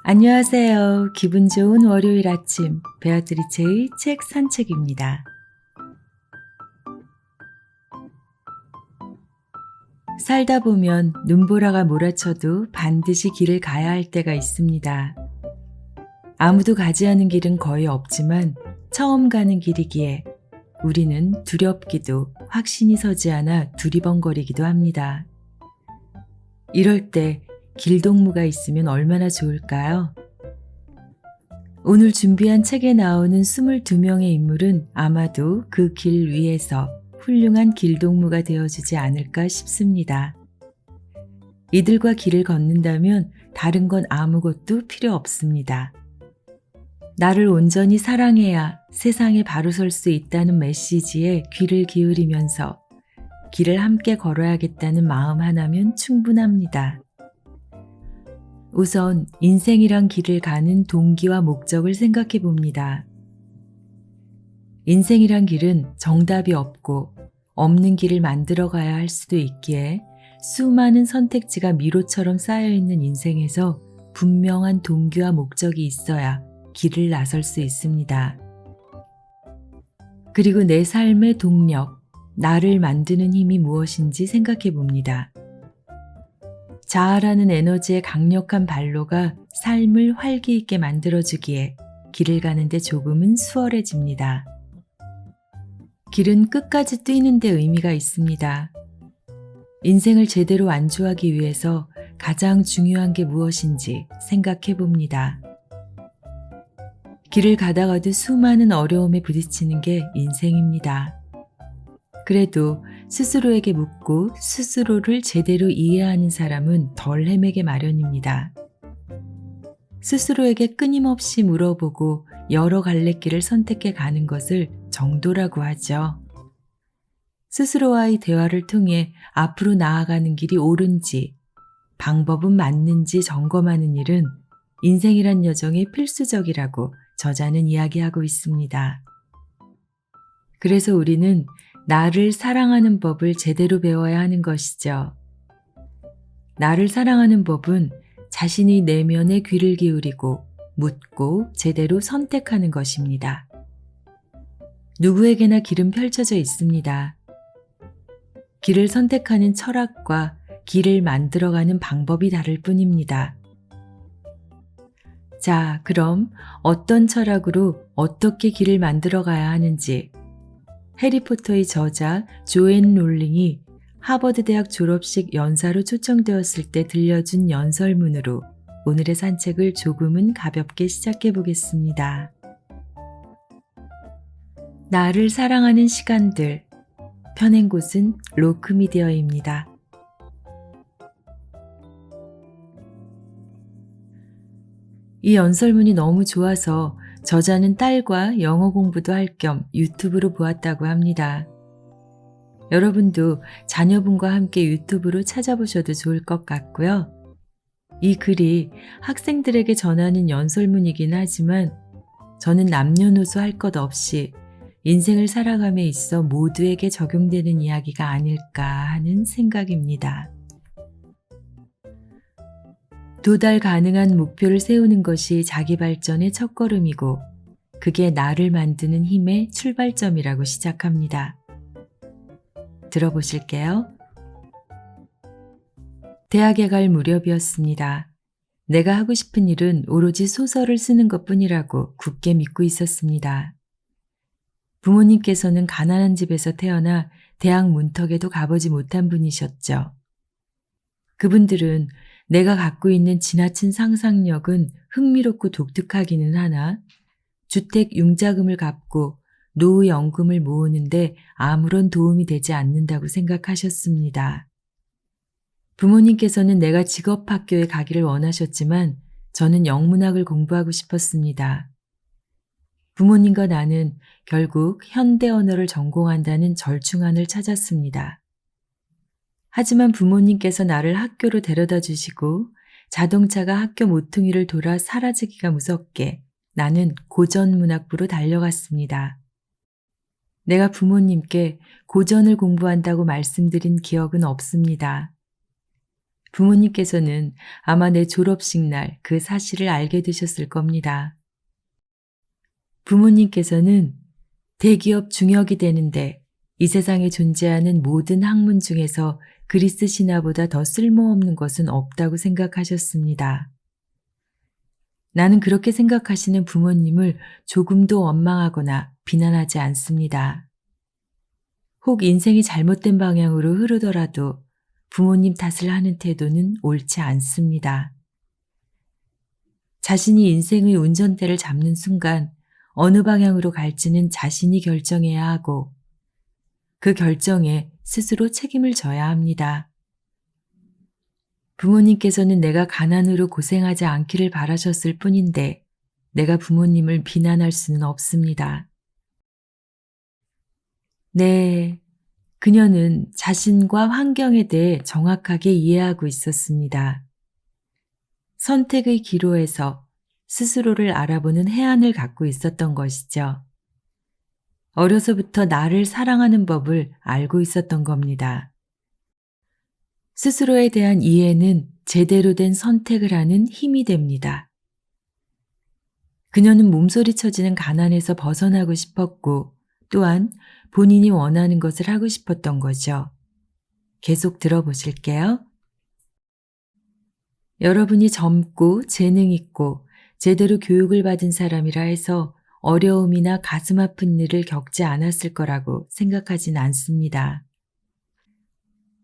안녕하세요. 기분 좋은 월요일 아침 베아트리체의 책 산책입니다. 살다 보면 눈보라가 몰아쳐도 반드시 길을 가야 할 때가 있습니다. 아무도 가지 않은 길은 거의 없지만 처음 가는 길이기에 우리는 두렵기도 확신이 서지 않아 두리번거리기도 합니다. 이럴 때 길동무가 있으면 얼마나 좋을까요? 오늘 준비한 책에 나오는 22명의 인물은 아마도 그 길 위에서 훌륭한 길동무가 되어주지 않을까 싶습니다. 이들과 길을 걷는다면 다른 건 아무것도 필요 없습니다. 나를 온전히 사랑해야 세상에 바로 설 수 있다는 메시지에 귀를 기울이면서 길을 함께 걸어야겠다는 마음 하나면 충분합니다. 우선 인생이란 길을 가는 동기와 목적을 생각해 봅니다. 인생이란 길은 정답이 없고 없는 길을 만들어 가야 할 수도 있기에 수많은 선택지가 미로처럼 쌓여있는 인생에서 분명한 동기와 목적이 있어야 길을 나설 수 있습니다. 그리고 내 삶의 동력, 나를 만드는 힘이 무엇인지 생각해 봅니다. 자아라는 에너지의 강력한 발로가 삶을 활기 있게 만들어주기에 길을 가는데 조금은 수월해집니다. 길은 끝까지 뛰는 데 의미가 있습니다. 인생을 제대로 완주하기 위해서 가장 중요한 게 무엇인지 생각해 봅니다. 길을 가다가도 수많은 어려움에 부딪히는 게 인생입니다. 그래도 스스로에게 묻고 스스로를 제대로 이해하는 사람은 덜 헤매게 마련입니다. 스스로에게 끊임없이 물어보고 여러 갈래길을 선택해 가는 것을 정도라고 하죠. 스스로와의 대화를 통해 앞으로 나아가는 길이 옳은지, 방법은 맞는지 점검하는 일은 인생이란 여정의 필수적이라고 저자는 이야기하고 있습니다. 그래서 우리는 나를 사랑하는 법을 제대로 배워야 하는 것이죠. 나를 사랑하는 법은 자신이 내면에 귀를 기울이고 묻고 제대로 선택하는 것입니다. 누구에게나 길은 펼쳐져 있습니다. 길을 선택하는 철학과 길을 만들어가는 방법이 다를 뿐입니다. 자, 그럼 어떤 철학으로 어떻게 길을 만들어가야 하는지 해리포터의 저자 조앤 롤링이 하버드 대학 졸업식 연사로 초청되었을 때 들려준 연설문으로 오늘의 산책을 조금은 가볍게 시작해 보겠습니다. 나를 사랑하는 시간들, 펴낸 곳은 로크미디어입니다. 이 연설문이 너무 좋아서 저자는 딸과 영어 공부도 할 겸 유튜브로 보았다고 합니다. 여러분도 자녀분과 함께 유튜브로 찾아보셔도 좋을 것 같고요. 이 글이 학생들에게 전하는 연설문이긴 하지만 저는 남녀노소 할 것 없이 인생을 살아감에 있어 모두에게 적용되는 이야기가 아닐까 하는 생각입니다. 도달 가능한 목표를 세우는 것이 자기 발전의 첫걸음이고 그게 나를 만드는 힘의 출발점이라고 시작합니다. 들어보실게요. 대학에 갈 무렵이었습니다. 내가 하고 싶은 일은 오로지 소설을 쓰는 것뿐이라고 굳게 믿고 있었습니다. 부모님께서는 가난한 집에서 태어나 대학 문턱에도 가보지 못한 분이셨죠. 그분들은 내가 갖고 있는 지나친 상상력은 흥미롭고 독특하기는 하나 주택 융자금을 갚고 노후연금을 모으는데 아무런 도움이 되지 않는다고 생각하셨습니다. 부모님께서는 내가 직업학교에 가기를 원하셨지만 저는 영문학을 공부하고 싶었습니다. 부모님과 나는 결국 현대 언어를 전공한다는 절충안을 찾았습니다. 하지만 부모님께서 나를 학교로 데려다 주시고 자동차가 학교 모퉁이를 돌아 사라지기가 무섭게 나는 고전문학부로 달려갔습니다. 내가 부모님께 고전을 공부한다고 말씀드린 기억은 없습니다. 부모님께서는 아마 내 졸업식 날 그 사실을 알게 되셨을 겁니다. 부모님께서는 대기업 중역이 되는데 이 세상에 존재하는 모든 학문 중에서 그리스 신화보다 더 쓸모없는 것은 없다고 생각하셨습니다. 나는 그렇게 생각하시는 부모님을 조금도 원망하거나 비난하지 않습니다. 혹 인생이 잘못된 방향으로 흐르더라도 부모님 탓을 하는 태도는 옳지 않습니다. 자신이 인생의 운전대를 잡는 순간 어느 방향으로 갈지는 자신이 결정해야 하고 그 결정에 스스로 책임을 져야 합니다. 부모님께서는 내가 가난으로 고생하지 않기를 바라셨을 뿐인데 내가 부모님을 비난할 수는 없습니다. 네, 그녀는 자신과 환경에 대해 정확하게 이해하고 있었습니다. 선택의 기로에서 스스로를 알아보는 해안을 갖고 있었던 것이죠. 어려서부터 나를 사랑하는 법을 알고 있었던 겁니다. 스스로에 대한 이해는 제대로 된 선택을 하는 힘이 됩니다. 그녀는 몸소리쳐지는 가난에서 벗어나고 싶었고 또한 본인이 원하는 것을 하고 싶었던 거죠. 계속 들어보실게요. 여러분이 젊고 재능 있고 제대로 교육을 받은 사람이라 해서 어려움이나 가슴 아픈 일을 겪지 않았을 거라고 생각하진 않습니다.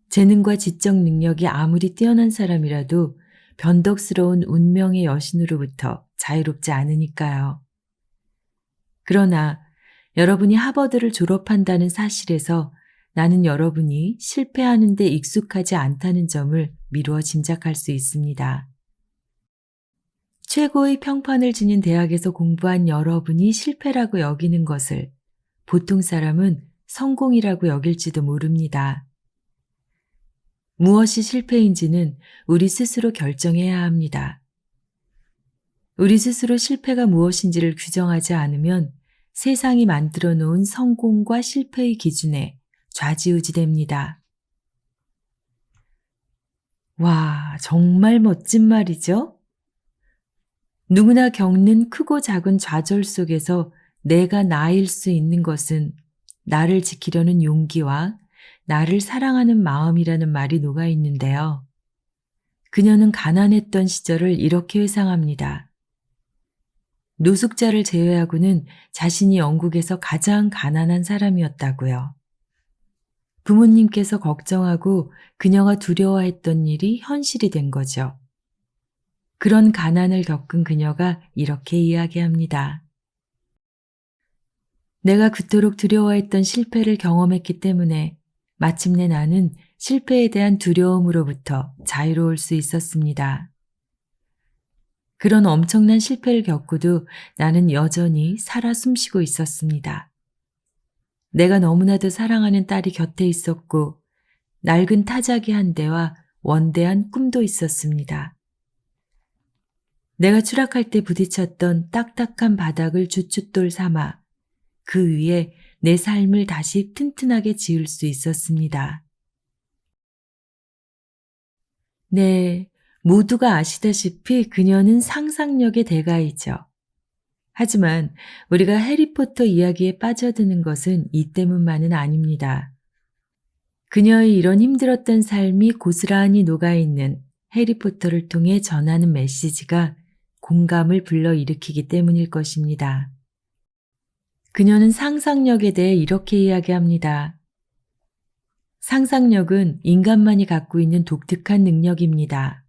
재능과 지적 능력이 아무리 뛰어난 사람이라도 변덕스러운 운명의 여신으로부터 자유롭지 않으니까요. 그러나 여러분이 하버드를 졸업한다는 사실에서 나는 여러분이 실패하는 데 익숙하지 않다는 점을 미루어 짐작할 수 있습니다. 최고의 평판을 지닌 대학에서 공부한 여러분이 실패라고 여기는 것을 보통 사람은 성공이라고 여길지도 모릅니다. 무엇이 실패인지는 우리 스스로 결정해야 합니다. 우리 스스로 실패가 무엇인지를 규정하지 않으면 세상이 만들어 놓은 성공과 실패의 기준에 좌지우지됩니다. 와, 정말 멋진 말이죠? 누구나 겪는 크고 작은 좌절 속에서 내가 나일 수 있는 것은 나를 지키려는 용기와 나를 사랑하는 마음이라는 말이 녹아 있는데요. 그녀는 가난했던 시절을 이렇게 회상합니다. 노숙자를 제외하고는 자신이 영국에서 가장 가난한 사람이었다고요. 부모님께서 걱정하고 그녀가 두려워했던 일이 현실이 된 거죠. 그런 가난을 겪은 그녀가 이렇게 이야기합니다. 내가 그토록 두려워했던 실패를 경험했기 때문에 마침내 나는 실패에 대한 두려움으로부터 자유로울 수 있었습니다. 그런 엄청난 실패를 겪고도 나는 여전히 살아 숨쉬고 있었습니다. 내가 너무나도 사랑하는 딸이 곁에 있었고 낡은 타자기 한 대와 원대한 꿈도 있었습니다. 내가 추락할 때 부딪혔던 딱딱한 바닥을 주춧돌 삼아 그 위에 내 삶을 다시 튼튼하게 지을 수 있었습니다. 네, 모두가 아시다시피 그녀는 상상력의 대가이죠. 하지만 우리가 해리포터 이야기에 빠져드는 것은 이 때문만은 아닙니다. 그녀의 이런 힘들었던 삶이 고스란히 녹아있는 해리포터를 통해 전하는 메시지가 공감을 불러일으키기 때문일 것입니다. 그녀는 상상력에 대해 이렇게 이야기합니다. 상상력은 인간만이 갖고 있는 독특한 능력입니다.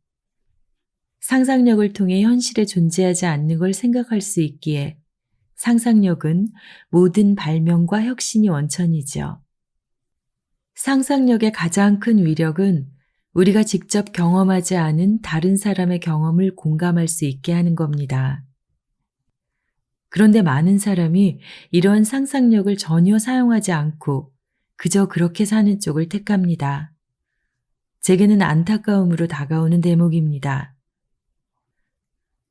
상상력을 통해 현실에 존재하지 않는 걸 생각할 수 있기에 상상력은 모든 발명과 혁신이 원천이죠. 상상력의 가장 큰 위력은 우리가 직접 경험하지 않은 다른 사람의 경험을 공감할 수 있게 하는 겁니다. 그런데 많은 사람이 이러한 상상력을 전혀 사용하지 않고 그저 그렇게 사는 쪽을 택합니다. 제게는 안타까움으로 다가오는 대목입니다.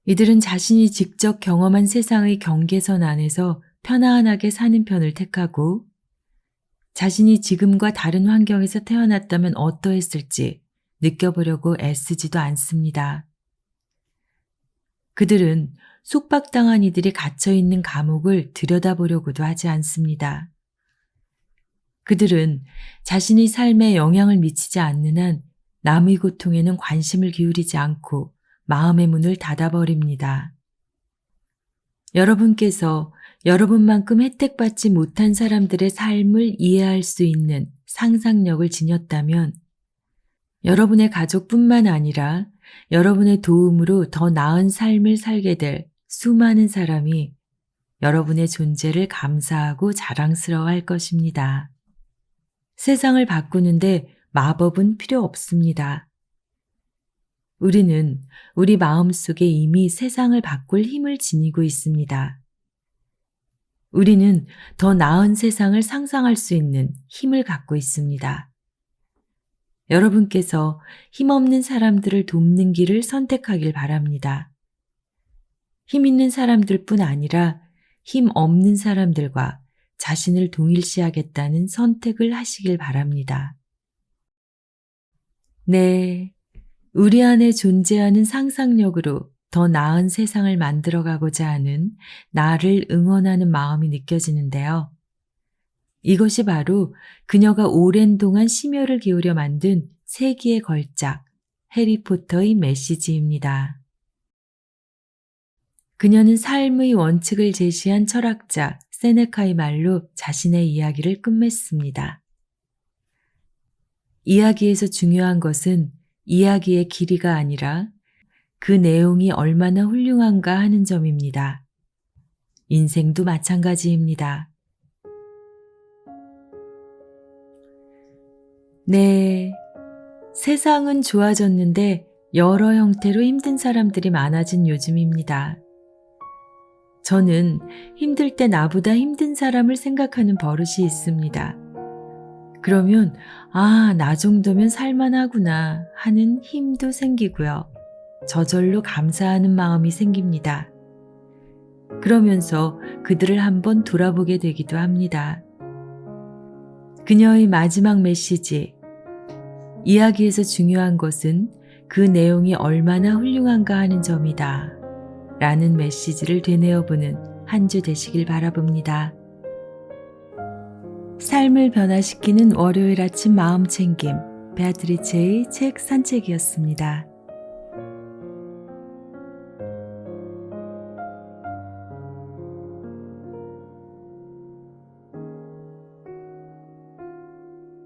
이들은 자신이 직접 경험한 세상의 경계선 안에서 편안하게 사는 편을 택하고 자신이 지금과 다른 환경에서 태어났다면 어떠했을지 느껴보려고 애쓰지도 않습니다. 그들은 속박당한 이들이 갇혀있는 감옥을 들여다보려고도 하지 않습니다. 그들은 자신의 삶에 영향을 미치지 않는 한 남의 고통에는 관심을 기울이지 않고 마음의 문을 닫아버립니다. 여러분께서 여러분만큼 혜택받지 못한 사람들의 삶을 이해할 수 있는 상상력을 지녔다면 여러분의 가족뿐만 아니라 여러분의 도움으로 더 나은 삶을 살게 될 수많은 사람이 여러분의 존재를 감사하고 자랑스러워할 것입니다. 세상을 바꾸는데 마법은 필요 없습니다. 우리는 우리 마음속에 이미 세상을 바꿀 힘을 지니고 있습니다. 우리는 더 나은 세상을 상상할 수 있는 힘을 갖고 있습니다. 여러분께서 힘없는 사람들을 돕는 길을 선택하길 바랍니다. 힘 있는 사람들뿐 아니라 힘 없는 사람들과 자신을 동일시하겠다는 선택을 하시길 바랍니다. 네, 우리 안에 존재하는 상상력으로 더 나은 세상을 만들어가고자 하는 나를 응원하는 마음이 느껴지는데요. 이것이 바로 그녀가 오랜 동안 심혈을 기울여 만든 세기의 걸작, 해리포터의 메시지입니다. 그녀는 삶의 원칙을 제시한 철학자 세네카의 말로 자신의 이야기를 끝맺습니다. 이야기에서 중요한 것은 이야기의 길이가 아니라 그 내용이 얼마나 훌륭한가 하는 점입니다. 인생도 마찬가지입니다. 네, 세상은 좋아졌는데 여러 형태로 힘든 사람들이 많아진 요즘입니다. 저는 힘들 때 나보다 힘든 사람을 생각하는 버릇이 있습니다. 그러면 나 정도면 살만하구나 하는 힘도 생기고요. 저절로 감사하는 마음이 생깁니다. 그러면서 그들을 한번 돌아보게 되기도 합니다. 그녀의 마지막 메시지, 이야기에서 중요한 것은 그 내용이 얼마나 훌륭한가 하는 점이다 라는 메시지를 되뇌어보는 한 주 되시길 바라봅니다. 삶을 변화시키는 월요일 아침 마음챙김, 베아트리체의 책 산책이었습니다.